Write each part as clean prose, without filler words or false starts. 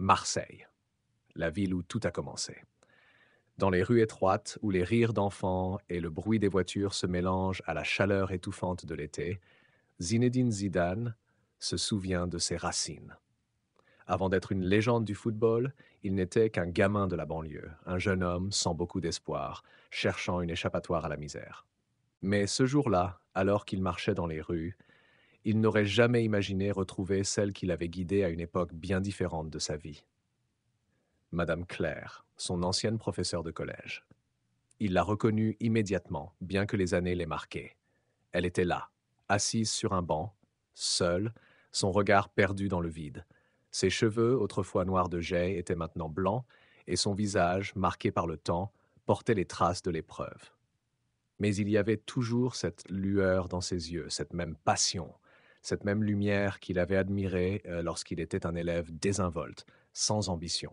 Marseille, la ville où tout a commencé. Dans les rues étroites, où les rires d'enfants et le bruit des voitures se mélangent à la chaleur étouffante de l'été, Zinedine Zidane se souvient de ses racines. Avant d'être une légende du football, il n'était qu'un gamin de la banlieue, un jeune homme sans beaucoup d'espoir, cherchant une échappatoire à la misère. Mais ce jour-là, alors qu'il marchait dans les rues, il n'aurait jamais imaginé retrouver celle qui l'avait guidé à une époque bien différente de sa vie. Madame Claire, son ancienne professeure de collège. Il l'a reconnue immédiatement, bien que les années l'aient marquée. Elle était là, assise sur un banc, seule, son regard perdu dans le vide. Ses cheveux, autrefois noirs de jais, étaient maintenant blancs, et son visage, marqué par le temps, portait les traces de l'épreuve. Mais il y avait toujours cette lueur dans ses yeux, cette même passion, cette même lumière qu'il avait admirée lorsqu'il était un élève désinvolte, sans ambition.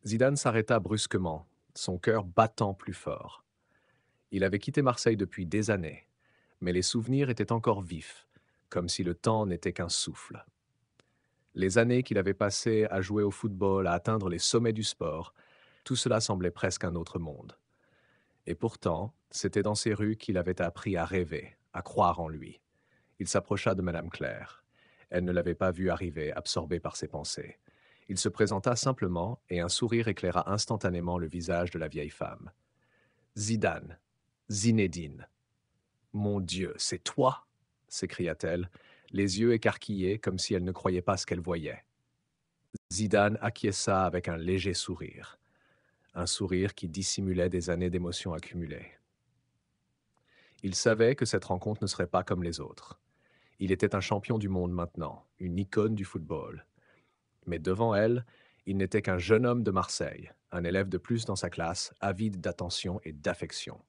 Zidane s'arrêta brusquement, son cœur battant plus fort. Il avait quitté Marseille depuis des années, mais les souvenirs étaient encore vifs, comme si le temps n'était qu'un souffle. Les années qu'il avait passées à jouer au football, à atteindre les sommets du sport, tout cela semblait presque un autre monde. Et pourtant, c'était dans ces rues qu'il avait appris à rêver, à croire en lui. Il s'approcha de Madame Claire. Elle ne l'avait pas vu arriver, absorbée par ses pensées. Il se présenta simplement, et un sourire éclaira instantanément le visage de la vieille femme. Zidane, Zinedine. Mon Dieu, c'est toi? S'écria-t-elle, les yeux écarquillés comme si elle ne croyait pas ce qu'elle voyait. Zidane acquiesça avec un léger sourire, un sourire qui dissimulait des années d'émotions accumulées. Il savait que cette rencontre ne serait pas comme les autres. Il était un champion du monde maintenant, une icône du football. Mais devant elle, il n'était qu'un jeune homme de Marseille, un élève de plus dans sa classe, avide d'attention et d'affection.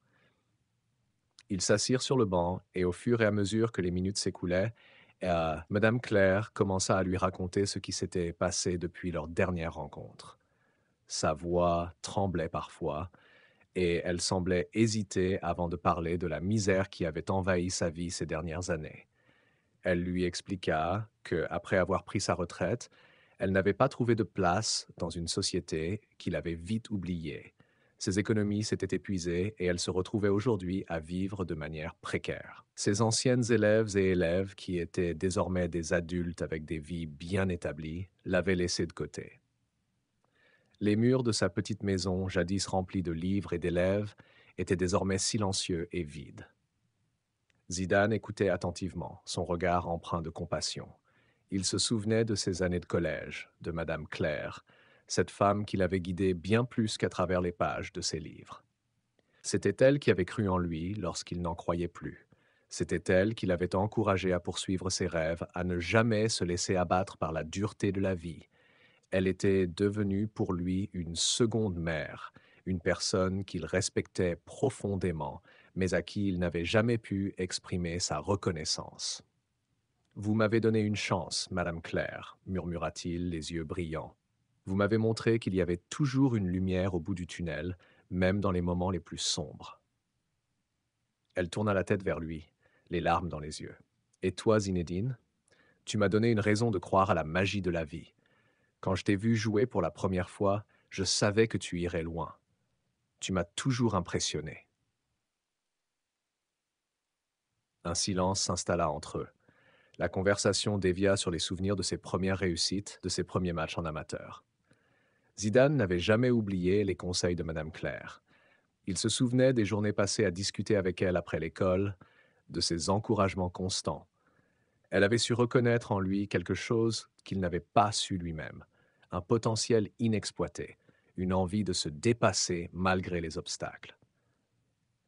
Ils s'assirent sur le banc, et au fur et à mesure que les minutes s'écoulaient, Madame Claire commença à lui raconter ce qui s'était passé depuis leur dernière rencontre. Sa voix tremblait parfois, et elle semblait hésiter avant de parler de la misère qui avait envahi sa vie ces dernières années. Elle lui expliqua que, après avoir pris sa retraite, elle n'avait pas trouvé de place dans une société qu'il avait vite oubliée. Ses économies s'étaient épuisées et elle se retrouvait aujourd'hui à vivre de manière précaire. Ses anciennes élèves et élèves, qui étaient désormais des adultes avec des vies bien établies, l'avaient laissée de côté. Les murs de sa petite maison, jadis remplis de livres et d'élèves, étaient désormais silencieux et vides. Zidane écoutait attentivement, son regard empreint de compassion. Il se souvenait de ses années de collège, de Madame Claire, cette femme qui l'avait guidé bien plus qu'à travers les pages de ses livres. C'était elle qui avait cru en lui lorsqu'il n'en croyait plus. C'était elle qui l'avait encouragé à poursuivre ses rêves, à ne jamais se laisser abattre par la dureté de la vie. Elle était devenue pour lui une seconde mère, une personne qu'il respectait profondément, mais à qui il n'avait jamais pu exprimer sa reconnaissance. Vous m'avez donné une chance, Madame Claire, murmura-t-il, les yeux brillants. Vous m'avez montré qu'il y avait toujours une lumière au bout du tunnel, même dans les moments les plus sombres. Elle tourna la tête vers lui, les larmes dans les yeux. Et toi, Zinedine, tu m'as donné une raison de croire à la magie de la vie. Quand je t'ai vu jouer pour la première fois, je savais que tu irais loin. Tu m'as toujours impressionné. Un silence s'installa entre eux. La conversation dévia sur les souvenirs de ses premières réussites, de ses premiers matchs en amateur. Zidane n'avait jamais oublié les conseils de Madame Claire. Il se souvenait des journées passées à discuter avec elle après l'école, de ses encouragements constants. Elle avait su reconnaître en lui quelque chose qu'il n'avait pas su lui-même, un potentiel inexploité, une envie de se dépasser malgré les obstacles.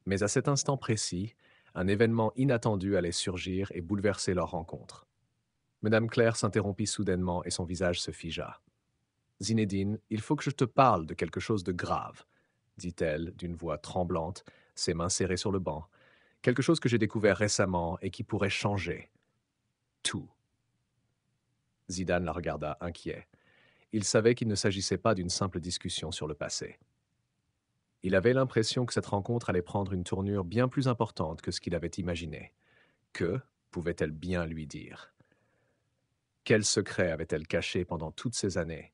Mais à cet instant précis, un événement inattendu allait surgir et bouleverser leur rencontre. Madame Claire s'interrompit soudainement et son visage se figea. Zinedine, il faut que je te parle de quelque chose de grave, dit-elle d'une voix tremblante, ses mains serrées sur le banc. Quelque chose que j'ai découvert récemment et qui pourrait changer tout. Zidane la regarda inquiet. Il savait qu'il ne s'agissait pas d'une simple discussion sur le passé. Il avait l'impression que cette rencontre allait prendre une tournure bien plus importante que ce qu'il avait imaginé. Que pouvait-elle bien lui dire? Quel secret avait-elle caché pendant toutes ces années?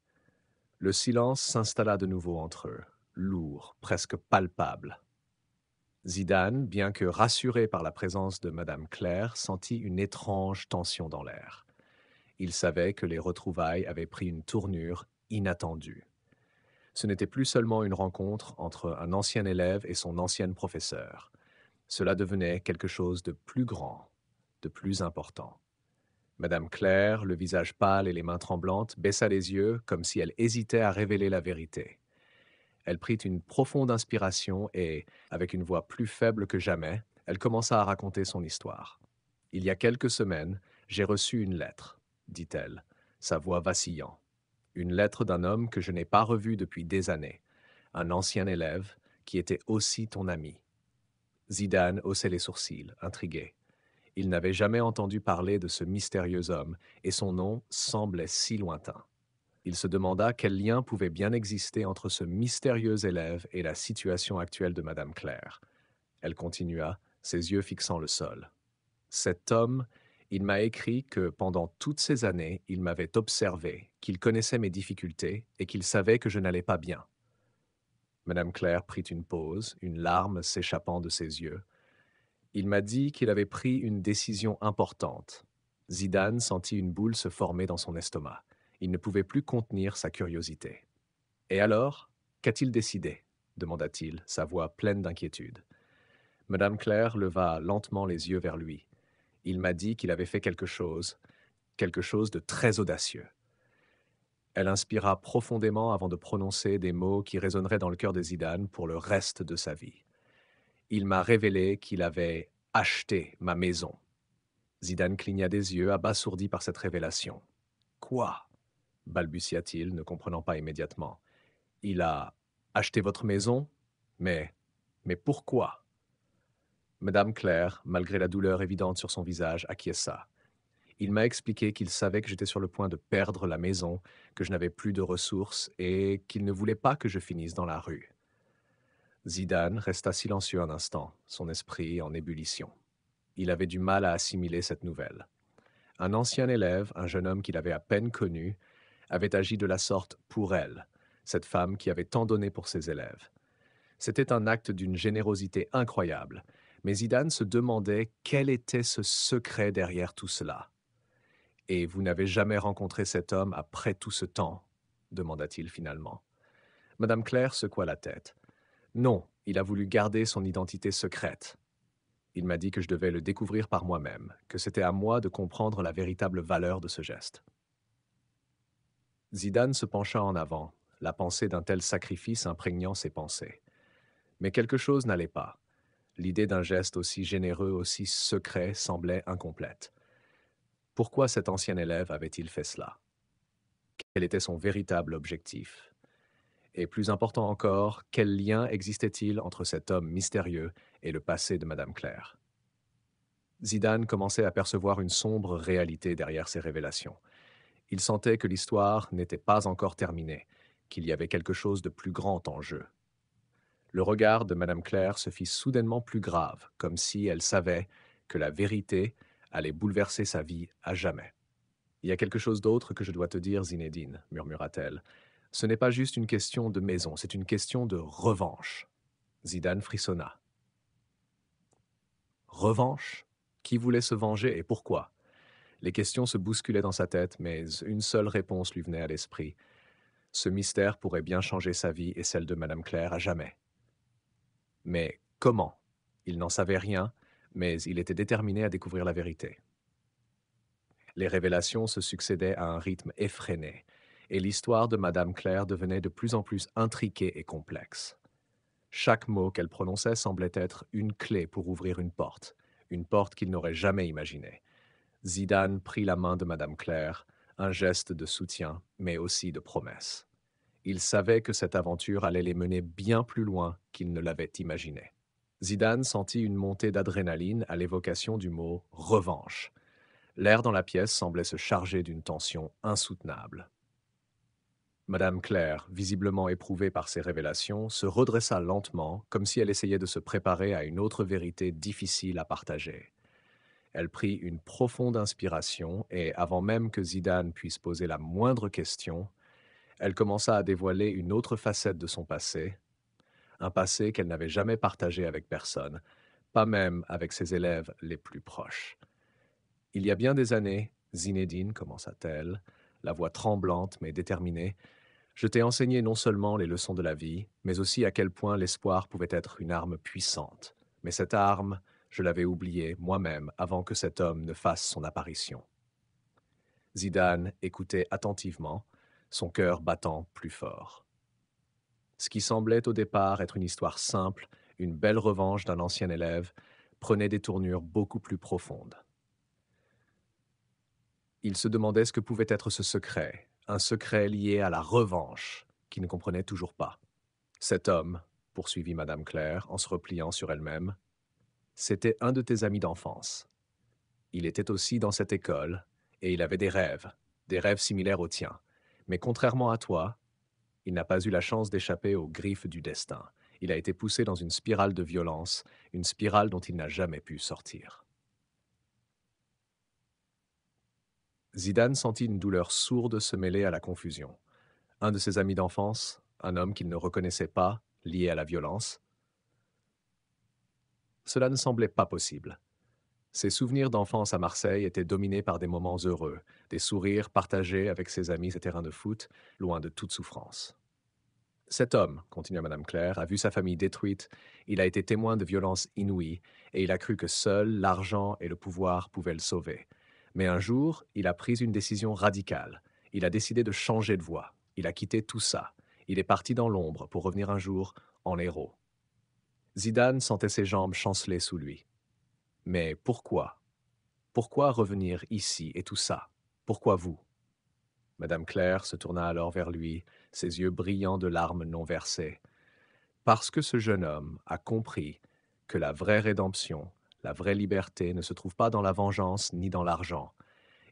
Le silence s'installa de nouveau entre eux, lourd, presque palpable. Zidane, bien que rassuré par la présence de Madame Claire, sentit une étrange tension dans l'air. Il savait que les retrouvailles avaient pris une tournure inattendue. Ce n'était plus seulement une rencontre entre un ancien élève et son ancienne professeure. Cela devenait quelque chose de plus grand, de plus important. Madame Claire, le visage pâle et les mains tremblantes, baissa les yeux comme si elle hésitait à révéler la vérité. Elle prit une profonde inspiration et, avec une voix plus faible que jamais, elle commença à raconter son histoire. Il y a quelques semaines, j'ai reçu une lettre, dit-elle, sa voix vacillant. Une lettre d'un homme que je n'ai pas revu depuis des années, un ancien élève qui était aussi ton ami. Zidane haussait les sourcils, intrigué. Il n'avait jamais entendu parler de ce mystérieux homme, et son nom semblait si lointain. Il se demanda quel lien pouvait bien exister entre ce mystérieux élève et la situation actuelle de Madame Claire. Elle continua, ses yeux fixant le sol. Cet homme, il m'a écrit que pendant toutes ces années, il m'avait observé, qu'il connaissait mes difficultés et qu'il savait que je n'allais pas bien. Madame Claire prit une pause, une larme s'échappant de ses yeux. Il m'a dit qu'il avait pris une décision importante. Zidane sentit une boule se former dans son estomac. Il ne pouvait plus contenir sa curiosité. Et alors, qu'a-t-il décidé demanda-t-il, sa voix pleine d'inquiétude. Madame Claire leva lentement les yeux vers lui. Il m'a dit qu'il avait fait quelque chose de très audacieux. Elle inspira profondément avant de prononcer des mots qui résonneraient dans le cœur de Zidane pour le reste de sa vie. Il m'a révélé qu'il avait acheté ma maison. Zidane cligna des yeux, abasourdi par cette révélation. Quoi? Balbutia-t-il, ne comprenant pas immédiatement. Il a acheté votre maison? Mais pourquoi? Madame Claire, malgré la douleur évidente sur son visage, acquiesça. Il m'a expliqué qu'il savait que j'étais sur le point de perdre la maison, que je n'avais plus de ressources et qu'il ne voulait pas que je finisse dans la rue. Zidane resta silencieux un instant, son esprit en ébullition. Il avait du mal à assimiler cette nouvelle. Un ancien élève, un jeune homme qu'il avait à peine connu, avait agi de la sorte pour elle, cette femme qui avait tant donné pour ses élèves. C'était un acte d'une générosité incroyable, mais Zidane se demandait quel était ce secret derrière tout cela. « Et vous n'avez jamais rencontré cet homme après tout ce temps ?» demanda-t-il finalement. Madame Claire secoua la tête. « Non, il a voulu garder son identité secrète. Il m'a dit que je devais le découvrir par moi-même, que c'était à moi de comprendre la véritable valeur de ce geste. » Zidane se pencha en avant, la pensée d'un tel sacrifice imprégnant ses pensées. Mais quelque chose n'allait pas. L'idée d'un geste aussi généreux, aussi secret, semblait incomplète. Pourquoi cet ancien élève avait-il fait cela? Quel était son véritable objectif? Et plus important encore, quel lien existait-il entre cet homme mystérieux et le passé de Madame Claire? Zidane commençait à percevoir une sombre réalité derrière ces révélations. Il sentait que l'histoire n'était pas encore terminée, qu'il y avait quelque chose de plus grand en jeu. Le regard de Madame Claire se fit soudainement plus grave, comme si elle savait que la vérité allait bouleverser sa vie à jamais. « Il y a quelque chose d'autre que je dois te dire, Zinedine, murmura-t-elle. Ce n'est pas juste une question de maison, c'est une question de revanche. » Zidane frissonna. Revanche? Qui voulait se venger et pourquoi? Les questions se bousculaient dans sa tête, mais une seule réponse lui venait à l'esprit. Ce mystère pourrait bien changer sa vie et celle de Madame Claire à jamais. Mais comment? Il n'en savait rien, mais il était déterminé à découvrir la vérité. Les révélations se succédaient à un rythme effréné, et l'histoire de Madame Claire devenait de plus en plus intriquée et complexe. Chaque mot qu'elle prononçait semblait être une clé pour ouvrir une porte qu'il n'aurait jamais imaginée. Zidane prit la main de Madame Claire, un geste de soutien, mais aussi de promesse. Il savait que cette aventure allait les mener bien plus loin qu'il ne l'avait imaginé. Zidane sentit une montée d'adrénaline à l'évocation du mot « revanche ». L'air dans la pièce semblait se charger d'une tension insoutenable. Madame Claire, visiblement éprouvée par ces révélations, se redressa lentement, comme si elle essayait de se préparer à une autre vérité difficile à partager. Elle prit une profonde inspiration et, avant même que Zidane puisse poser la moindre question, elle commença à dévoiler une autre facette de son passé, un passé qu'elle n'avait jamais partagé avec personne, pas même avec ses élèves les plus proches. Il y a bien des années, Zinedine, commença-t-elle, la voix tremblante mais déterminée, je t'ai enseigné non seulement les leçons de la vie, mais aussi à quel point l'espoir pouvait être une arme puissante. Mais cette arme, je l'avais oubliée moi-même avant que cet homme ne fasse son apparition. Zidane écoutait attentivement, son cœur battant plus fort. Ce qui semblait au départ être une histoire simple, une belle revanche d'un ancien élève, prenait des tournures beaucoup plus profondes. Il se demandait ce que pouvait être ce secret, un secret lié à la revanche, qu'il ne comprenait toujours pas. Cet homme, poursuivit madame Claire en se repliant sur elle-même, c'était un de tes amis d'enfance. Il était aussi dans cette école, et il avait des rêves similaires aux tiens. Mais contrairement à toi, il n'a pas eu la chance d'échapper aux griffes du destin. Il a été poussé dans une spirale de violence, une spirale dont il n'a jamais pu sortir. Zidane sentit une douleur sourde se mêler à la confusion. Un de ses amis d'enfance, un homme qu'il ne reconnaissait pas, lié à la violence. Cela ne semblait pas possible. Ses souvenirs d'enfance à Marseille étaient dominés par des moments heureux, des sourires partagés avec ses amis ses terrains de foot, loin de toute souffrance. Cet homme, continua madame Claire, a vu sa famille détruite, il a été témoin de violences inouïes, et il a cru que seul l'argent et le pouvoir pouvaient le sauver. Mais un jour, il a pris une décision radicale. Il a décidé de changer de voie. Il a quitté tout ça. Il est parti dans l'ombre pour revenir un jour en héros. Zidane sentait ses jambes chanceler sous lui. Mais pourquoi? Pourquoi revenir ici et tout ça? Pourquoi vous? Madame Claire se tourna alors vers lui, ses yeux brillants de larmes non versées. Parce que ce jeune homme a compris que la vraie rédemption, la vraie liberté ne se trouve pas dans la vengeance ni dans l'argent.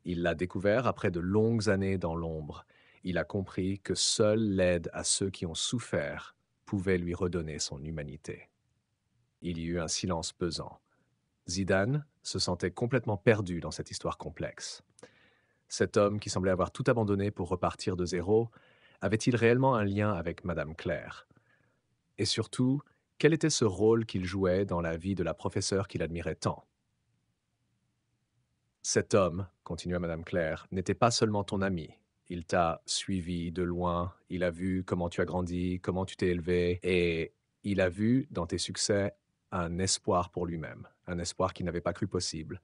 Il l'a découvert après de longues années dans l'ombre. Il a compris que seule l'aide à ceux qui ont souffert pouvait lui redonner son humanité. Il y eut un silence pesant. Zidane se sentait complètement perdu dans cette histoire complexe. Cet homme qui semblait avoir tout abandonné pour repartir de zéro, avait-il réellement un lien avec madame Claire? Et surtout, quel était ce rôle qu'il jouait dans la vie de la professeure qu'il admirait tant? Cet homme, continua madame Claire, n'était pas seulement ton ami. Il t'a suivi de loin, il a vu comment tu as grandi, comment tu t'es élevé, et il a vu dans tes succès un espoir pour lui-même, un espoir qu'il n'avait pas cru possible.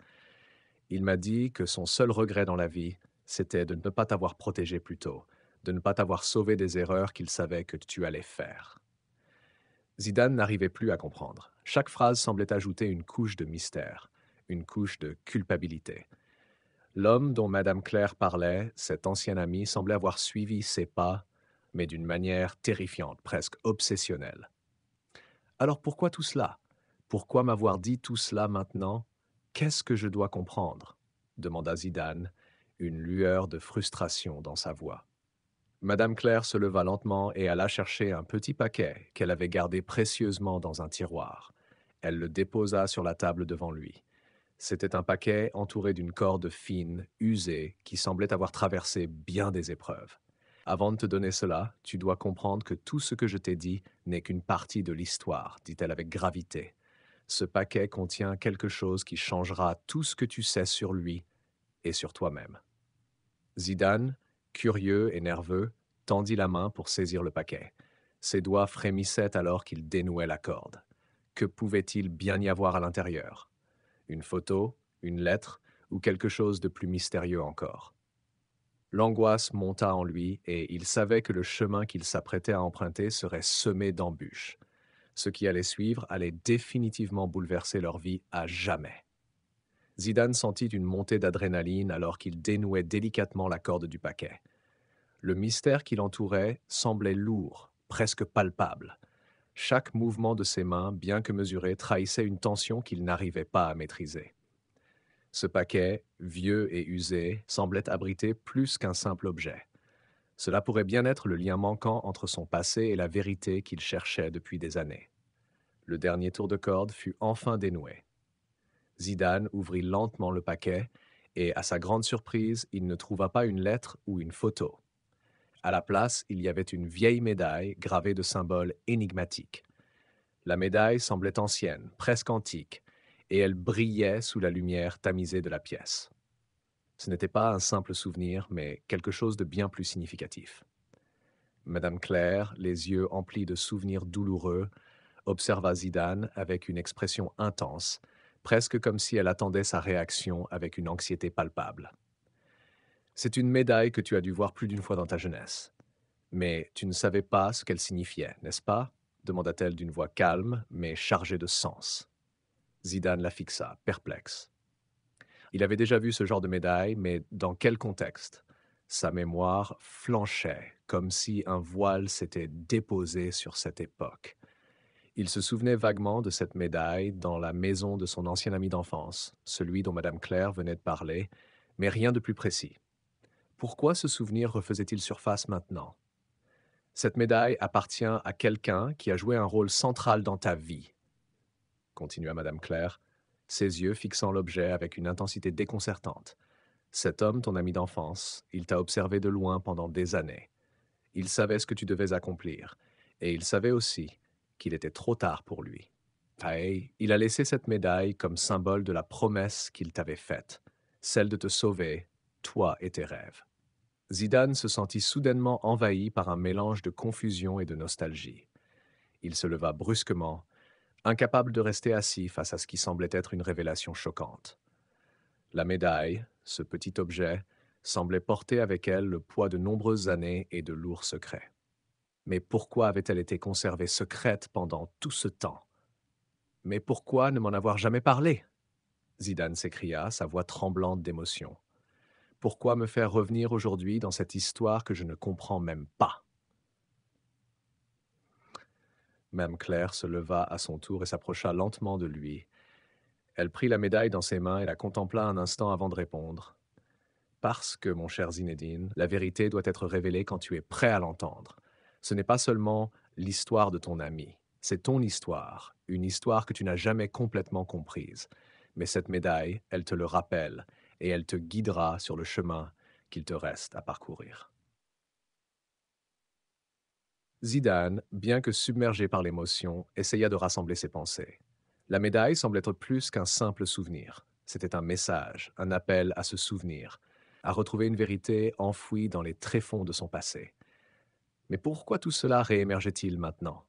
Il m'a dit que son seul regret dans la vie, c'était de ne pas t'avoir protégé plus tôt, de ne pas t'avoir sauvé des erreurs qu'il savait que tu allais faire. Zidane n'arrivait plus à comprendre. Chaque phrase semblait ajouter une couche de mystère, une couche de culpabilité. L'homme dont madame Claire parlait, cet ancien ami, semblait avoir suivi ses pas, mais d'une manière terrifiante, presque obsessionnelle. Alors pourquoi tout cela? Pourquoi m'avoir dit tout cela maintenant? Qu'est-ce que je dois comprendre? Demanda Zidane, une lueur de frustration dans sa voix. Madame Claire se leva lentement et alla chercher un petit paquet qu'elle avait gardé précieusement dans un tiroir. Elle le déposa sur la table devant lui. C'était un paquet entouré d'une corde fine, usée, qui semblait avoir traversé bien des épreuves. Avant de te donner cela, tu dois comprendre que tout ce que je t'ai dit n'est qu'une partie de l'histoire, dit-elle avec gravité. Ce paquet contient quelque chose qui changera tout ce que tu sais sur lui et sur toi-même. Zidane, curieux et nerveux, tendit la main pour saisir le paquet. Ses doigts frémissaient alors qu'il dénouait la corde. Que pouvait-il bien y avoir à l'intérieur? Une photo, une lettre ou quelque chose de plus mystérieux encore? L'angoisse monta en lui et il savait que le chemin qu'il s'apprêtait à emprunter serait semé d'embûches. Ce qui allait suivre allait définitivement bouleverser leur vie à jamais. Zidane sentit une montée d'adrénaline alors qu'il dénouait délicatement la corde du paquet. Le mystère qui l'entourait semblait lourd, presque palpable. Chaque mouvement de ses mains, bien que mesuré, trahissait une tension qu'il n'arrivait pas à maîtriser. Ce paquet, vieux et usé, semblait abriter plus qu'un simple objet. Cela pourrait bien être le lien manquant entre son passé et la vérité qu'il cherchait depuis des années. Le dernier tour de corde fut enfin dénoué. Zidane ouvrit lentement le paquet et, à sa grande surprise, il ne trouva pas une lettre ou une photo. À la place, il y avait une vieille médaille gravée de symboles énigmatiques. La médaille semblait ancienne, presque antique, et elle brillait sous la lumière tamisée de la pièce. Ce n'était pas un simple souvenir, mais quelque chose de bien plus significatif. Madame Claire, les yeux emplis de souvenirs douloureux, observa Zidane avec une expression intense, presque comme si elle attendait sa réaction avec une anxiété palpable. C'est une médaille que tu as dû voir plus d'une fois dans ta jeunesse. Mais tu ne savais pas ce qu'elle signifiait, n'est-ce pas? Demanda-t-elle d'une voix calme, mais chargée de sens. Zidane la fixa, perplexe. Il avait déjà vu ce genre de médaille, mais dans quel contexte? Sa mémoire flanchait, comme si un voile s'était déposé sur cette époque. Il se souvenait vaguement de cette médaille dans la maison de son ancien ami d'enfance, celui dont Madame Claire venait de parler, mais rien de plus précis. Pourquoi ce souvenir refaisait-il surface maintenant? Cette médaille appartient à quelqu'un qui a joué un rôle central dans ta vie, continua Madame Claire, ses yeux fixant l'objet avec une intensité déconcertante. Cet homme, ton ami d'enfance, il t'a observé de loin pendant des années. Il savait ce que tu devais accomplir, et il savait aussi qu'il était trop tard pour lui. Hey, il a laissé cette médaille comme symbole de la promesse qu'il t'avait faite, celle de te sauver, toi et tes rêves. Zidane se sentit soudainement envahi par un mélange de confusion et de nostalgie. Il se leva brusquement, incapable de rester assis face à ce qui semblait être une révélation choquante. La médaille, ce petit objet, semblait porter avec elle le poids de nombreuses années et de lourds secrets. Mais pourquoi avait-elle été conservée secrète pendant tout ce temps? Mais pourquoi ne m'en avoir jamais parlé? Zidane s'écria, sa voix tremblante d'émotion. Pourquoi me faire revenir aujourd'hui dans cette histoire que je ne comprends même pas? Madame Claire se leva à son tour et s'approcha lentement de lui. Elle prit la médaille dans ses mains et la contempla un instant avant de répondre. Parce que, mon cher Zinedine, la vérité doit être révélée quand tu es prêt à l'entendre. Ce n'est pas seulement l'histoire de ton ami, c'est ton histoire, une histoire que tu n'as jamais complètement comprise. Mais cette médaille, elle te le rappelle, et elle te guidera sur le chemin qu'il te reste à parcourir. Zidane, bien que submergé par l'émotion, essaya de rassembler ses pensées. La médaille semble être plus qu'un simple souvenir. C'était un message, un appel à se souvenir, à retrouver une vérité enfouie dans les tréfonds de son passé. Mais pourquoi tout cela réémergeait-il maintenant?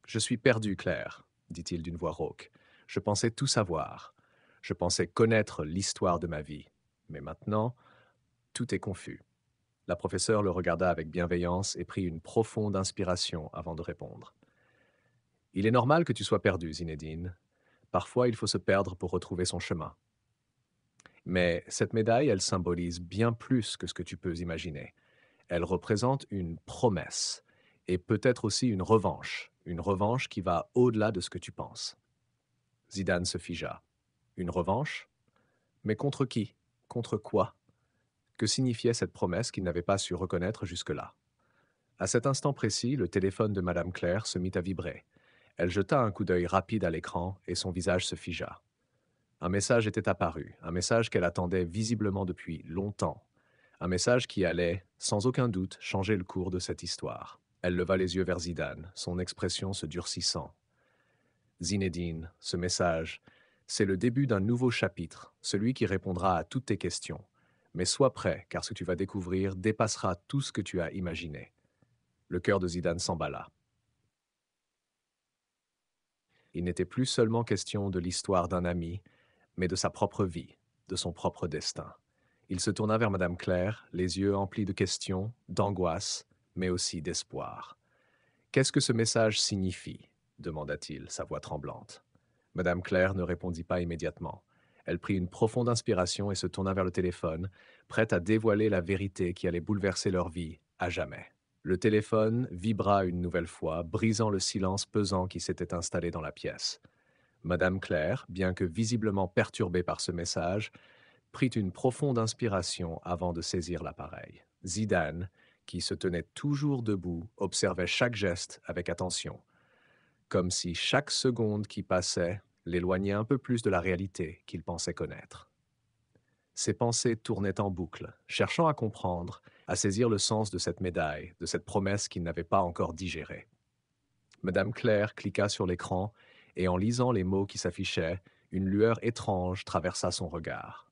Je suis perdu, Claire, dit-il d'une voix rauque. Je pensais tout savoir. Je pensais connaître l'histoire de ma vie. Mais maintenant, tout est confus. La professeure le regarda avec bienveillance et prit une profonde inspiration avant de répondre. Il est normal que tu sois perdu, Zinedine. Parfois, il faut se perdre pour retrouver son chemin. Mais cette médaille, elle symbolise bien plus que ce que tu peux imaginer. Elle représente une promesse et peut-être aussi une revanche qui va au-delà de ce que tu penses. Zidane se figea. Une revanche? Mais contre qui? Contre quoi? Que signifiait cette promesse qu'il n'avait pas su reconnaître jusque-là? À cet instant précis, le téléphone de Madame Claire se mit à vibrer. Elle jeta un coup d'œil rapide à l'écran et son visage se figea. Un message était apparu, un message qu'elle attendait visiblement depuis longtemps, un message qui allait, sans aucun doute, changer le cours de cette histoire. Elle leva les yeux vers Zidane, son expression se durcissant. Zinedine, ce message, c'est le début d'un nouveau chapitre, celui qui répondra à toutes tes questions. Mais sois prêt, car ce que tu vas découvrir dépassera tout ce que tu as imaginé. Le cœur de Zidane s'emballa. Il n'était plus seulement question de l'histoire d'un ami, mais de sa propre vie, de son propre destin. Il se tourna vers Madame Claire, les yeux emplis de questions, d'angoisse, mais aussi d'espoir. Qu'est-ce que ce message signifie? Demanda-t-il, sa voix tremblante. Madame Claire ne répondit pas immédiatement. Elle prit une profonde inspiration et se tourna vers le téléphone, prête à dévoiler la vérité qui allait bouleverser leur vie à jamais. Le téléphone vibra une nouvelle fois, brisant le silence pesant qui s'était installé dans la pièce. Madame Claire, bien que visiblement perturbée par ce message, prit une profonde inspiration avant de saisir l'appareil. Zidane, qui se tenait toujours debout, observait chaque geste avec attention, comme si chaque seconde qui passait l'éloignait un peu plus de la réalité qu'il pensait connaître. Ses pensées tournaient en boucle, cherchant à comprendre, à saisir le sens de cette médaille, de cette promesse qu'il n'avait pas encore digérée. Madame Claire cliqua sur l'écran, et en lisant les mots qui s'affichaient, une lueur étrange traversa son regard.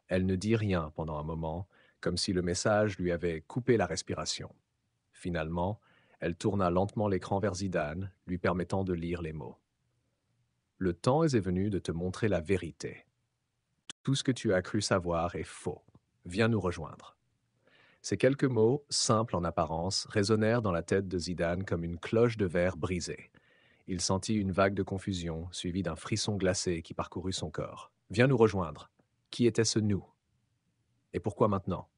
Elle ne dit rien pendant un moment, comme si le message lui avait coupé la respiration. Finalement, elle tourna lentement l'écran vers Zidane, lui permettant de lire les mots. Le temps est venu de te montrer la vérité. Tout ce que tu as cru savoir est faux. Viens nous rejoindre. Ces quelques mots, simples en apparence, résonnèrent dans la tête de Zidane comme une cloche de verre brisée. Il sentit une vague de confusion, suivie d'un frisson glacé qui parcourut son corps. Viens nous rejoindre. Qui était ce nous? Et pourquoi maintenant?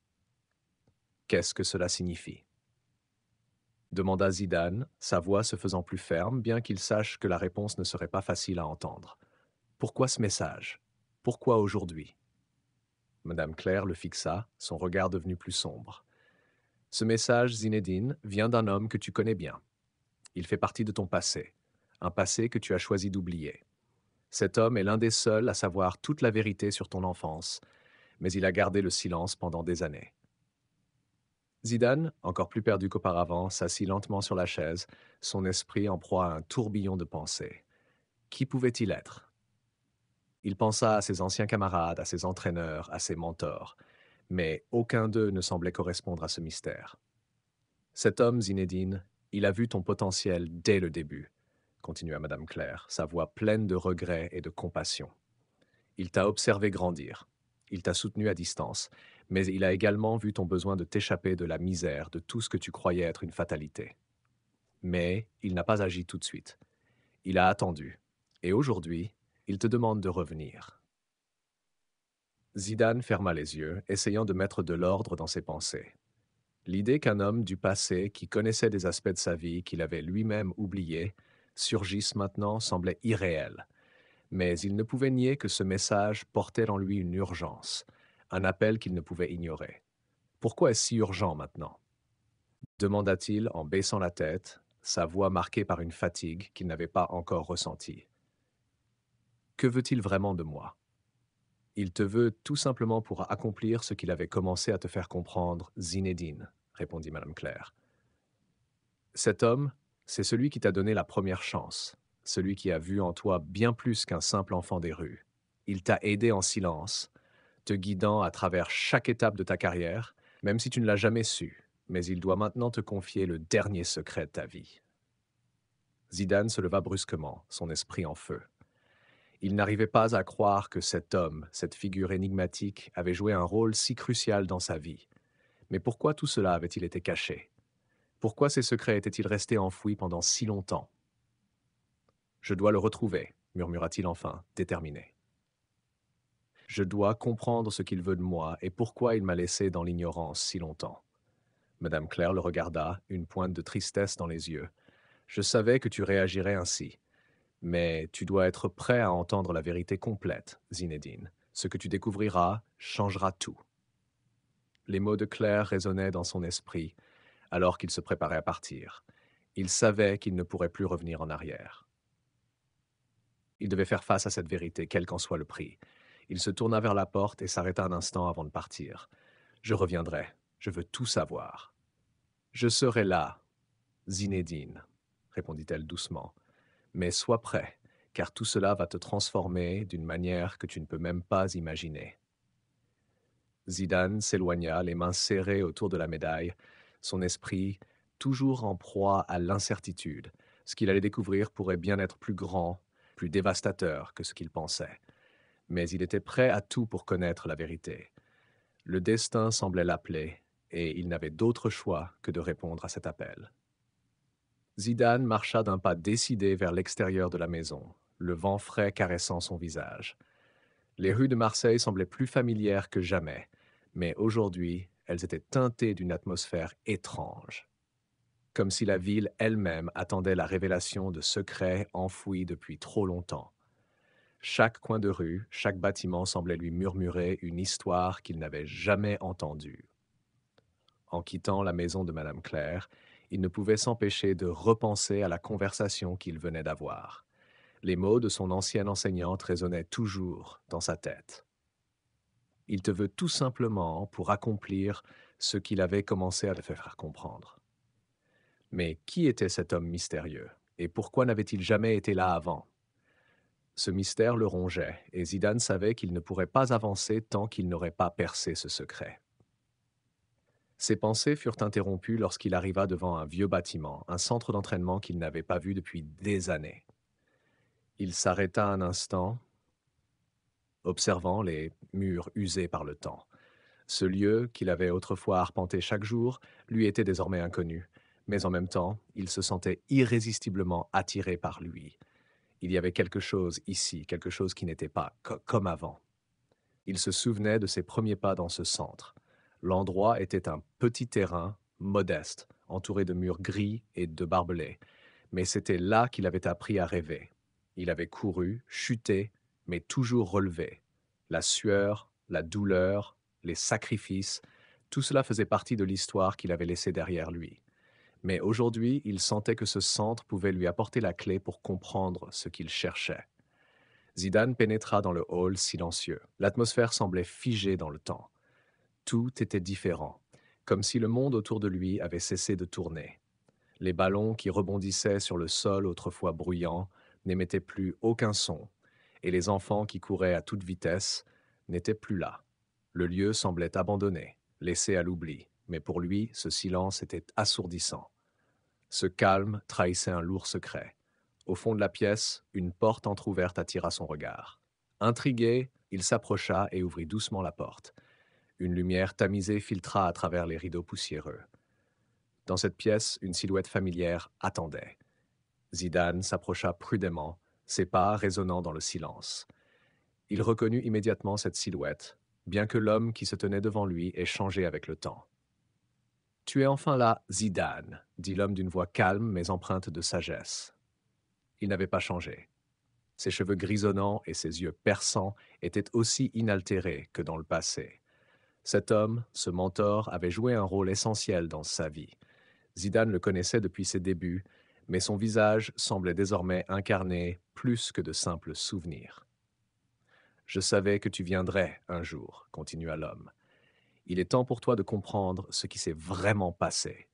Qu'est-ce que cela signifie? Demanda Zidane, sa voix se faisant plus ferme, bien qu'il sache que la réponse ne serait pas facile à entendre. Pourquoi ce message? Pourquoi aujourd'hui? Madame Claire le fixa, son regard devenu plus sombre. Ce message, Zinedine, vient d'un homme que tu connais bien. Il fait partie de ton passé, un passé que tu as choisi d'oublier. Cet homme est l'un des seuls à savoir toute la vérité sur ton enfance, mais il a gardé le silence pendant des années. Zidane, encore plus perdu qu'auparavant, s'assit lentement sur la chaise, son esprit en proie à un tourbillon de pensées. Qui pouvait-il être? Il pensa à ses anciens camarades, à ses entraîneurs, à ses mentors, mais aucun d'eux ne semblait correspondre à ce mystère. Cet homme, Zinedine, il a vu ton potentiel dès le début, continua Madame Claire, sa voix pleine de regret et de compassion. Il t'a observé grandir. Il t'a soutenu à distance, mais il a également vu ton besoin de t'échapper de la misère, de tout ce que tu croyais être une fatalité. Mais il n'a pas agi tout de suite. Il a attendu. Et aujourd'hui, il te demande de revenir. Zidane ferma les yeux, essayant de mettre de l'ordre dans ses pensées. L'idée qu'un homme du passé, qui connaissait des aspects de sa vie qu'il avait lui-même oubliés, surgisse maintenant semblait irréelle. Mais il ne pouvait nier que ce message portait en lui une urgence, un appel qu'il ne pouvait ignorer. Pourquoi est-ce si urgent maintenant? Demanda-t-il en baissant la tête, sa voix marquée par une fatigue qu'il n'avait pas encore ressentie. Que veut-il vraiment de moi? Il te veut tout simplement pour accomplir ce qu'il avait commencé à te faire comprendre, Zinedine, répondit Madame Claire. Cet homme, c'est celui qui t'a donné la première chance, celui qui a vu en toi bien plus qu'un simple enfant des rues. Il t'a aidé en silence, te guidant à travers chaque étape de ta carrière, même si tu ne l'as jamais su, mais il doit maintenant te confier le dernier secret de ta vie. Zidane se leva brusquement, son esprit en feu. Il n'arrivait pas à croire que cet homme, cette figure énigmatique, avait joué un rôle si crucial dans sa vie. Mais pourquoi tout cela avait-il été caché? Pourquoi ces secrets étaient-ils restés enfouis pendant si longtemps? Je dois le retrouver, murmura-t-il enfin, déterminé. Je dois comprendre ce qu'il veut de moi et pourquoi il m'a laissé dans l'ignorance si longtemps. Madame Claire le regarda, une pointe de tristesse dans les yeux. Je savais que tu réagirais ainsi. Mais tu dois être prêt à entendre la vérité complète, Zinedine. Ce que tu découvriras changera tout. Les mots de Claire résonnaient dans son esprit, alors qu'il se préparait à partir. Il savait qu'il ne pourrait plus revenir en arrière. Il devait faire face à cette vérité, quel qu'en soit le prix. Il se tourna vers la porte et s'arrêta un instant avant de partir. Je reviendrai. Je veux tout savoir. Je serai là, Zinedine, répondit-elle doucement. Mais sois prêt, car tout cela va te transformer d'une manière que tu ne peux même pas imaginer. Zidane s'éloigna, les mains serrées autour de la médaille, son esprit toujours en proie à l'incertitude. Ce qu'il allait découvrir pourrait bien être plus grand, plus dévastateur que ce qu'il pensait. Mais il était prêt à tout pour connaître la vérité. Le destin semblait l'appeler, et il n'avait d'autre choix que de répondre à cet appel. Zidane marcha d'un pas décidé vers l'extérieur de la maison, le vent frais caressant son visage. Les rues de Marseille semblaient plus familières que jamais, mais aujourd'hui, elles étaient teintées d'une atmosphère étrange, comme si la ville elle-même attendait la révélation de secrets enfouis depuis trop longtemps. Chaque coin de rue, chaque bâtiment semblait lui murmurer une histoire qu'il n'avait jamais entendue. En quittant la maison de Madame Claire, il ne pouvait s'empêcher de repenser à la conversation qu'il venait d'avoir. Les mots de son ancienne enseignante résonnaient toujours dans sa tête. Il te veut tout simplement pour accomplir ce qu'il avait commencé à te faire comprendre. Mais qui était cet homme mystérieux? Et pourquoi n'avait-il jamais été là avant? Ce mystère le rongeait, et Zidane savait qu'il ne pourrait pas avancer tant qu'il n'aurait pas percé ce secret. Ses pensées furent interrompues lorsqu'il arriva devant un vieux bâtiment, un centre d'entraînement qu'il n'avait pas vu depuis des années. Il s'arrêta un instant, observant les murs usés par le temps. Ce lieu, qu'il avait autrefois arpenté chaque jour, lui était désormais inconnu, mais en même temps, il se sentait irrésistiblement attiré par lui. Il y avait quelque chose ici, quelque chose qui n'était pas comme avant. Il se souvenait de ses premiers pas dans ce centre. L'endroit était un petit terrain, modeste, entouré de murs gris et de barbelés, mais c'était là qu'il avait appris à rêver. Il avait couru, chuté, mais toujours relevé. La sueur, la douleur, les sacrifices, tout cela faisait partie de l'histoire qu'il avait laissée derrière lui. Mais aujourd'hui, il sentait que ce centre pouvait lui apporter la clé pour comprendre ce qu'il cherchait. Zidane pénétra dans le hall silencieux. L'atmosphère semblait figée dans le temps. Tout était différent, comme si le monde autour de lui avait cessé de tourner. Les ballons qui rebondissaient sur le sol autrefois bruyant n'émettaient plus aucun son, et les enfants qui couraient à toute vitesse n'étaient plus là. Le lieu semblait abandonné, laissé à l'oubli, mais pour lui, ce silence était assourdissant. Ce calme trahissait un lourd secret. Au fond de la pièce, une porte entr'ouverte attira son regard. Intrigué, il s'approcha et ouvrit doucement la porte. Une lumière tamisée filtra à travers les rideaux poussiéreux. Dans cette pièce, une silhouette familière attendait. Zidane s'approcha prudemment, ses pas résonnant dans le silence. Il reconnut immédiatement cette silhouette, bien que l'homme qui se tenait devant lui ait changé avec le temps. « Tu es enfin là, Zidane », dit l'homme d'une voix calme mais empreinte de sagesse. Il n'avait pas changé. Ses cheveux grisonnants et ses yeux perçants étaient aussi inaltérés que dans le passé. Cet homme, ce mentor, avait joué un rôle essentiel dans sa vie. Zidane le connaissait depuis ses débuts, mais son visage semblait désormais incarner plus que de simples souvenirs. « Je savais que tu viendrais un jour, » continua l'homme. « Il est temps pour toi de comprendre ce qui s'est vraiment passé.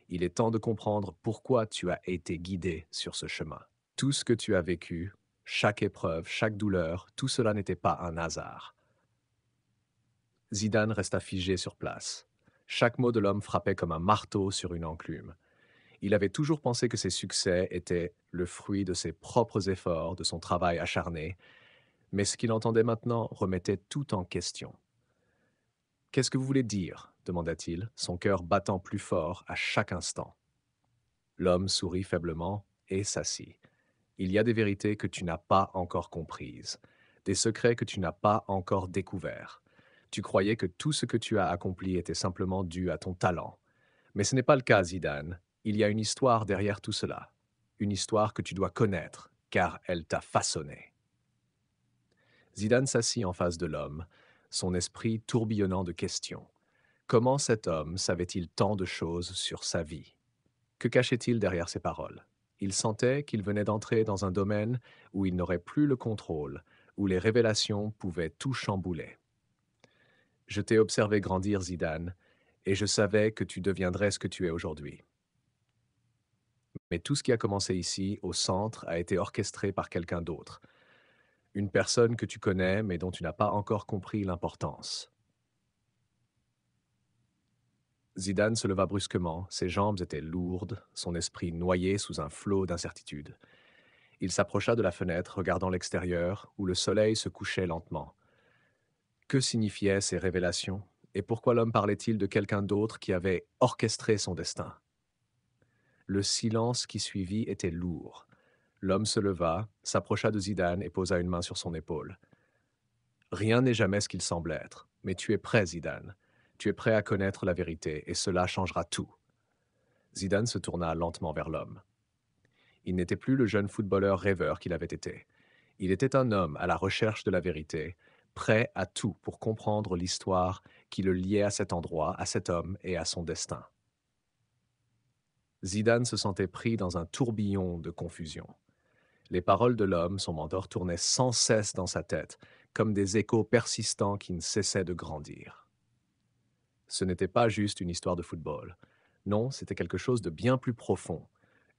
Il est temps de comprendre pourquoi tu as été guidé sur ce chemin. Tout ce que tu as vécu, chaque épreuve, chaque douleur, tout cela n'était pas un hasard. » Zidane resta figé sur place. Chaque mot de l'homme frappait comme un marteau sur une enclume. Il avait toujours pensé que ses succès étaient le fruit de ses propres efforts, de son travail acharné, mais ce qu'il entendait maintenant remettait tout en question. « Qu'est-ce que vous voulez dire ?» demanda-t-il, son cœur battant plus fort à chaque instant. L'homme sourit faiblement et s'assit. « Il y a des vérités que tu n'as pas encore comprises, des secrets que tu n'as pas encore découverts. Tu croyais que tout ce que tu as accompli était simplement dû à ton talent. Mais ce n'est pas le cas, Zidane. Il y a une histoire derrière tout cela. Une histoire que tu dois connaître, car elle t'a façonné. » Zidane s'assit en face de l'homme, son esprit tourbillonnant de questions. Comment cet homme savait-il tant de choses sur sa vie? Que cachait-il derrière ces paroles? Il sentait qu'il venait d'entrer dans un domaine où il n'aurait plus le contrôle, où les révélations pouvaient tout chambouler. « Je t'ai observé grandir, Zidane, et je savais que tu deviendrais ce que tu es aujourd'hui. Mais tout ce qui a commencé ici, au centre, a été orchestré par quelqu'un d'autre. Une personne que tu connais, mais dont tu n'as pas encore compris l'importance. » Zidane se leva brusquement, ses jambes étaient lourdes, son esprit noyé sous un flot d'incertitude. Il s'approcha de la fenêtre, regardant l'extérieur, où le soleil se couchait lentement. Que signifiaient ces révélations, et pourquoi l'homme parlait-il de quelqu'un d'autre qui avait orchestré son destin? Le silence qui suivit était lourd. L'homme se leva, s'approcha de Zidane et posa une main sur son épaule. « Rien n'est jamais ce qu'il semble être, mais tu es prêt, Zidane. Tu es prêt à connaître la vérité, et cela changera tout. » Zidane se tourna lentement vers l'homme. Il n'était plus le jeune footballeur rêveur qu'il avait été. Il était un homme à la recherche de la vérité, prêt à tout pour comprendre l'histoire qui le liait à cet endroit, à cet homme et à son destin. Zidane se sentait pris dans un tourbillon de confusion. Les paroles de l'homme, son mentor, tournaient sans cesse dans sa tête, comme des échos persistants qui ne cessaient de grandir. Ce n'était pas juste une histoire de football. Non, c'était quelque chose de bien plus profond,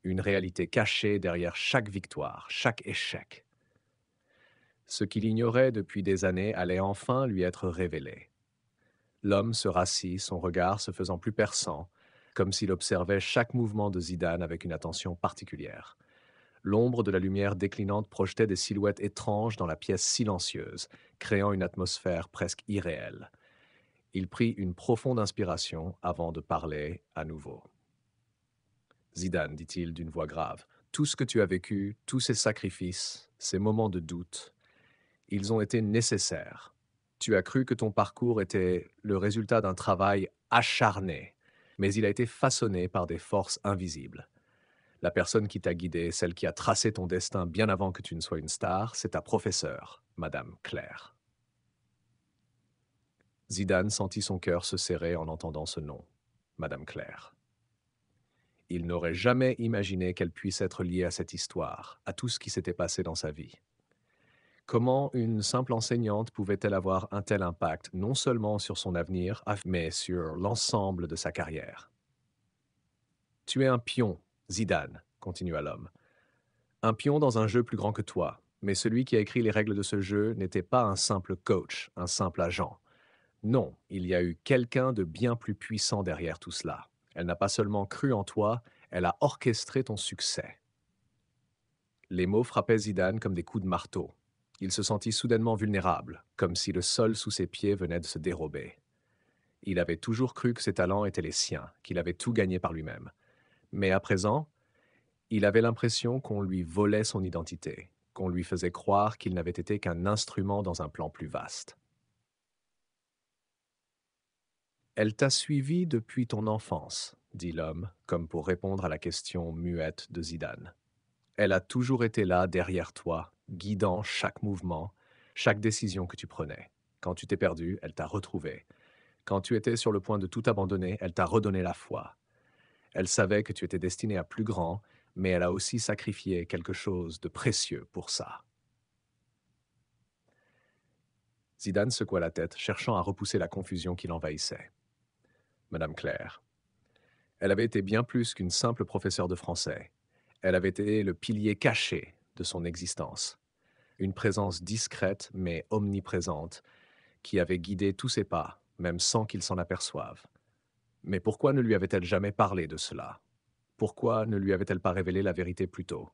une réalité cachée derrière chaque victoire, chaque échec. Ce qu'il ignorait depuis des années allait enfin lui être révélé. L'homme se rassit, son regard se faisant plus perçant, comme s'il observait chaque mouvement de Zidane avec une attention particulière. L'ombre de la lumière déclinante projetait des silhouettes étranges dans la pièce silencieuse, créant une atmosphère presque irréelle. Il prit une profonde inspiration avant de parler à nouveau. Zidane, dit-il d'une voix grave, tout ce que tu as vécu, tous ces sacrifices, ces moments de doute, ils ont été nécessaires. Tu as cru que ton parcours était le résultat d'un travail acharné, mais il a été façonné par des forces invisibles. La personne qui t'a guidé, celle qui a tracé ton destin bien avant que tu ne sois une star, c'est ta professeure, Madame Claire. Zidane sentit son cœur se serrer en entendant ce nom, Madame Claire. Il n'aurait jamais imaginé qu'elle puisse être liée à cette histoire, à tout ce qui s'était passé dans sa vie. Comment une simple enseignante pouvait-elle avoir un tel impact, non seulement sur son avenir, mais sur l'ensemble de sa carrière? Tu es un pion, Zidane, continua l'homme. Un pion dans un jeu plus grand que toi, mais celui qui a écrit les règles de ce jeu n'était pas un simple coach, un simple agent. Non, il y a eu quelqu'un de bien plus puissant derrière tout cela. Elle n'a pas seulement cru en toi, elle a orchestré ton succès. Les mots frappaient Zidane comme des coups de marteau. Il se sentit soudainement vulnérable, comme si le sol sous ses pieds venait de se dérober. Il avait toujours cru que ses talents étaient les siens, qu'il avait tout gagné par lui-même. Mais à présent, il avait l'impression qu'on lui volait son identité, qu'on lui faisait croire qu'il n'avait été qu'un instrument dans un plan plus vaste. Elle t'a suivi depuis ton enfance, dit l'homme, comme pour répondre à la question muette de Zidane. Elle a toujours été là derrière toi, guidant chaque mouvement, chaque décision que tu prenais. Quand tu t'es perdu, elle t'a retrouvé. Quand tu étais sur le point de tout abandonner, elle t'a redonné la foi. Elle savait que tu étais destiné à plus grand, mais elle a aussi sacrifié quelque chose de précieux pour ça. Zidane secoua la tête, cherchant à repousser la confusion qui l'envahissait. Madame Claire. Elle avait été bien plus qu'une simple professeure de français. Elle avait été le pilier caché de son existence. Une présence discrète mais omniprésente qui avait guidé tous ses pas, même sans qu'il s'en aperçoive. Mais pourquoi ne lui avait-elle jamais parlé de cela? Pourquoi ne lui avait-elle pas révélé la vérité plus tôt?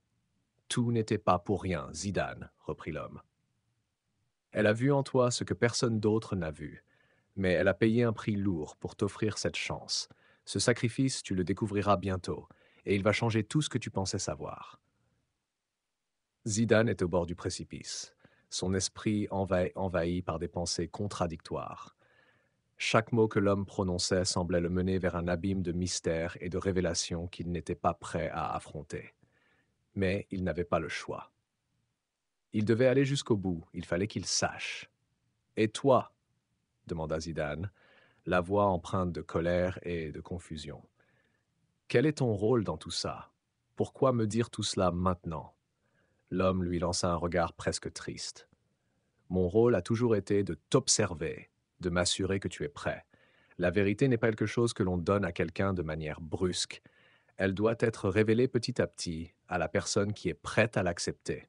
Tout n'était pas pour rien, Zidane, reprit l'homme. Elle a vu en toi ce que personne d'autre n'a vu, mais elle a payé un prix lourd pour t'offrir cette chance. Ce sacrifice, tu le découvriras bientôt, et il va changer tout ce que tu pensais savoir. Zidane est au bord du précipice, son esprit envahi par des pensées contradictoires. Chaque mot que l'homme prononçait semblait le mener vers un abîme de mystères et de révélations qu'il n'était pas prêt à affronter. Mais il n'avait pas le choix. Il devait aller jusqu'au bout, il fallait qu'il sache. Et toi? Demanda Zidane, la voix empreinte de colère et de confusion. Quel est ton rôle dans tout ça? Pourquoi me dire tout cela maintenant? L'homme lui lança un regard presque triste. Mon rôle a toujours été de t'observer, de m'assurer que tu es prêt. La vérité n'est pas quelque chose que l'on donne à quelqu'un de manière brusque. Elle doit être révélée petit à petit à la personne qui est prête à l'accepter.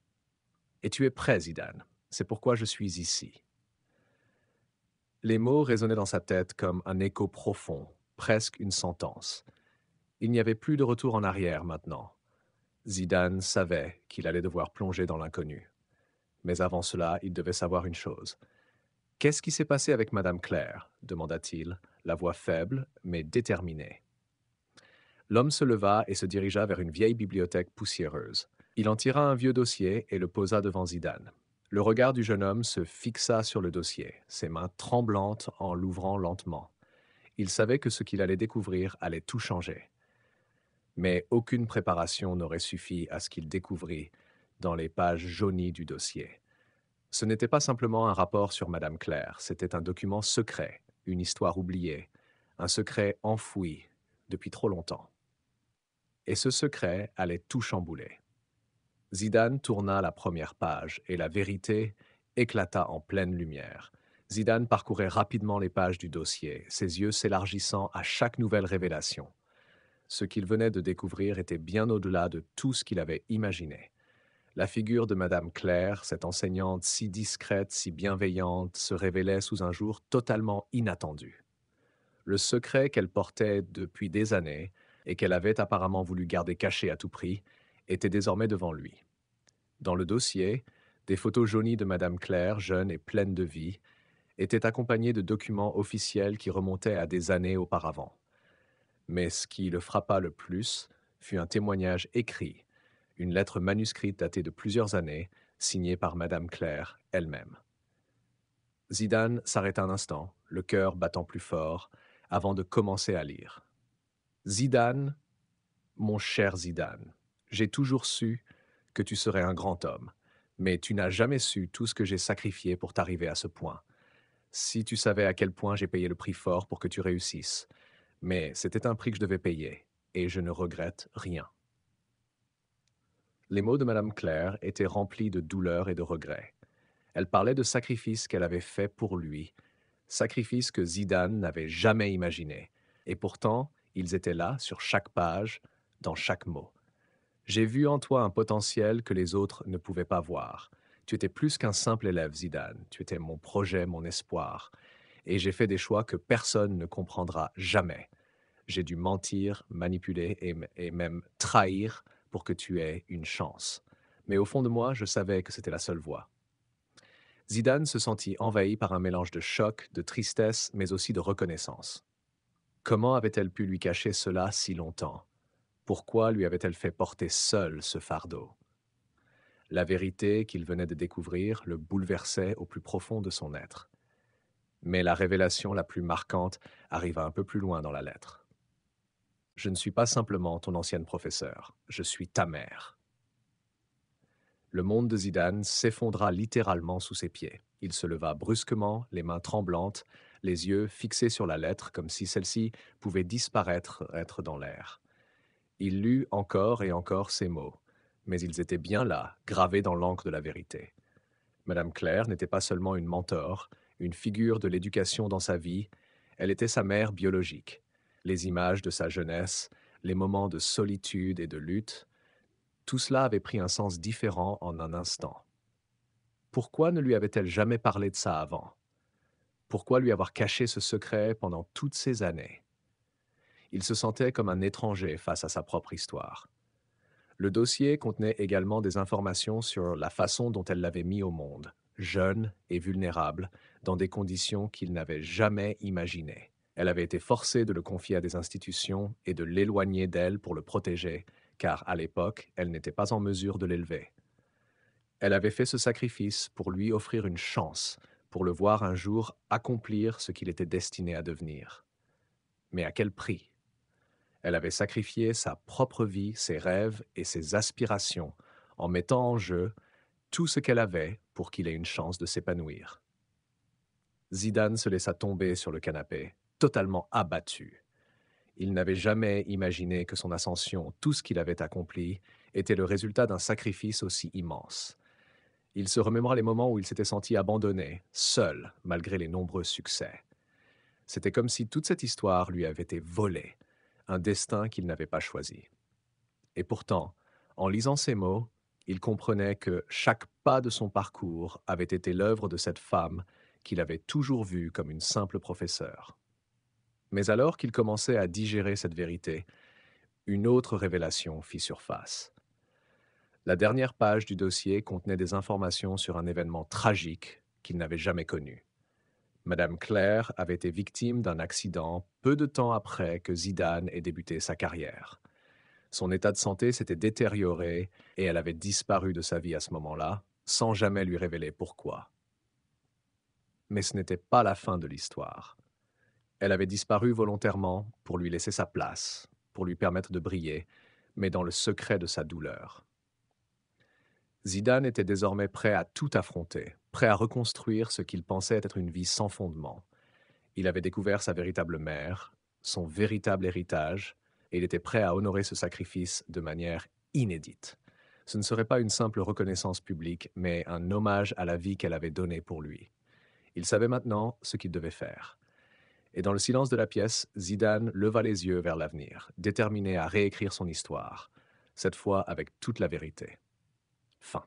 Et tu es prêt, Zidane. C'est pourquoi je suis ici. Les mots résonnaient dans sa tête comme un écho profond, presque une sentence. Il n'y avait plus de retour en arrière maintenant. Zidane savait qu'il allait devoir plonger dans l'inconnu. Mais avant cela, il devait savoir une chose. Qu'est-ce qui s'est passé avec Madame Claire? Demanda-t-il, la voix faible, mais déterminée. L'homme se leva et se dirigea vers une vieille bibliothèque poussiéreuse. Il en tira un vieux dossier et le posa devant Zidane. Le regard du jeune homme se fixa sur le dossier, ses mains tremblantes en l'ouvrant lentement. Il savait que ce qu'il allait découvrir allait tout changer. Mais aucune préparation n'aurait suffi à ce qu'il découvrit dans les pages jaunies du dossier. Ce n'était pas simplement un rapport sur Madame Claire, c'était un document secret, une histoire oubliée, un secret enfoui depuis trop longtemps. Et ce secret allait tout chambouler. Zidane tourna la première page et la vérité éclata en pleine lumière. Zidane parcourait rapidement les pages du dossier, ses yeux s'élargissant à chaque nouvelle révélation. Ce qu'il venait de découvrir était bien au-delà de tout ce qu'il avait imaginé. La figure de Madame Claire, cette enseignante si discrète, si bienveillante, se révélait sous un jour totalement inattendu. Le secret qu'elle portait depuis des années et qu'elle avait apparemment voulu garder caché à tout prix était désormais devant lui. Dans le dossier, des photos jaunies de Madame Claire, jeune et pleine de vie, étaient accompagnées de documents officiels qui remontaient à des années auparavant. Mais ce qui le frappa le plus fut un témoignage écrit, une lettre manuscrite datée de plusieurs années, signée par Madame Claire elle-même. Zidane s'arrêta un instant, le cœur battant plus fort, avant de commencer à lire. Zidane, mon cher Zidane, j'ai toujours su que tu serais un grand homme, mais tu n'as jamais su tout ce que j'ai sacrifié pour t'arriver à ce point. Si tu savais à quel point j'ai payé le prix fort pour que tu réussisses, mais c'était un prix que je devais payer, et je ne regrette rien. Les mots de Madame Claire étaient remplis de douleur et de regret. Elle parlait de sacrifices qu'elle avait faits pour lui, sacrifices que Zidane n'avait jamais imaginés, et pourtant, ils étaient là, sur chaque page, dans chaque mot. J'ai vu en toi un potentiel que les autres ne pouvaient pas voir. Tu étais plus qu'un simple élève, Zidane. Tu étais mon projet, mon espoir. Et j'ai fait des choix que personne ne comprendra jamais. J'ai dû mentir, manipuler et même trahir pour que tu aies une chance. Mais au fond de moi, je savais que c'était la seule voie. Zidane se sentit envahi par un mélange de choc, de tristesse, mais aussi de reconnaissance. Comment avait-elle pu lui cacher cela si longtemps? Pourquoi lui avait-elle fait porter seule ce fardeau? La vérité qu'il venait de découvrir le bouleversait au plus profond de son être. Mais la révélation la plus marquante arriva un peu plus loin dans la lettre. Je ne suis pas simplement ton ancienne professeure, je suis ta mère. Le monde de Zidane s'effondra littéralement sous ses pieds. Il se leva brusquement, les mains tremblantes, les yeux fixés sur la lettre comme si celle-ci pouvait disparaître, être dans l'air. Il lut encore et encore ces mots, mais ils étaient bien là, gravés dans l'encre de la vérité. Madame Claire n'était pas seulement une mentor, une figure de l'éducation dans sa vie, elle était sa mère biologique. Les images de sa jeunesse, les moments de solitude et de lutte, tout cela avait pris un sens différent en un instant. Pourquoi ne lui avait-elle jamais parlé de ça avant? Pourquoi lui avoir caché ce secret pendant toutes ces années? Il se sentait comme un étranger face à sa propre histoire. Le dossier contenait également des informations sur la façon dont elle l'avait mis au monde, jeune et vulnérable, dans des conditions qu'il n'avait jamais imaginées. Elle avait été forcée de le confier à des institutions et de l'éloigner d'elle pour le protéger, car à l'époque, elle n'était pas en mesure de l'élever. Elle avait fait ce sacrifice pour lui offrir une chance, pour le voir un jour accomplir ce qu'il était destiné à devenir. Mais à quel prix? Elle avait sacrifié sa propre vie, ses rêves et ses aspirations en mettant en jeu tout ce qu'elle avait pour qu'il ait une chance de s'épanouir. Zidane se laissa tomber sur le canapé, totalement abattu. Il n'avait jamais imaginé que son ascension, tout ce qu'il avait accompli, était le résultat d'un sacrifice aussi immense. Il se remémora les moments où il s'était senti abandonné, seul, malgré les nombreux succès. C'était comme si toute cette histoire lui avait été volée, un destin qu'il n'avait pas choisi. Et pourtant, en lisant ces mots, il comprenait que chaque pas de son parcours avait été l'œuvre de cette femme qu'il avait toujours vue comme une simple professeure. Mais alors qu'il commençait à digérer cette vérité, une autre révélation fit surface. La dernière page du dossier contenait des informations sur un événement tragique qu'il n'avait jamais connu. Madame Claire avait été victime d'un accident peu de temps après que Zidane ait débuté sa carrière. Son état de santé s'était détérioré et elle avait disparu de sa vie à ce moment-là, sans jamais lui révéler pourquoi. Mais ce n'était pas la fin de l'histoire. Elle avait disparu volontairement pour lui laisser sa place, pour lui permettre de briller, mais dans le secret de sa douleur. Zidane était désormais prêt à tout affronter, prêt à reconstruire ce qu'il pensait être une vie sans fondement. Il avait découvert sa véritable mère, son véritable héritage, et il était prêt à honorer ce sacrifice de manière inédite. Ce ne serait pas une simple reconnaissance publique, mais un hommage à la vie qu'elle avait donnée pour lui. Il savait maintenant ce qu'il devait faire. Et dans le silence de la pièce, Zidane leva les yeux vers l'avenir, déterminé à réécrire son histoire, cette fois avec toute la vérité. Fin.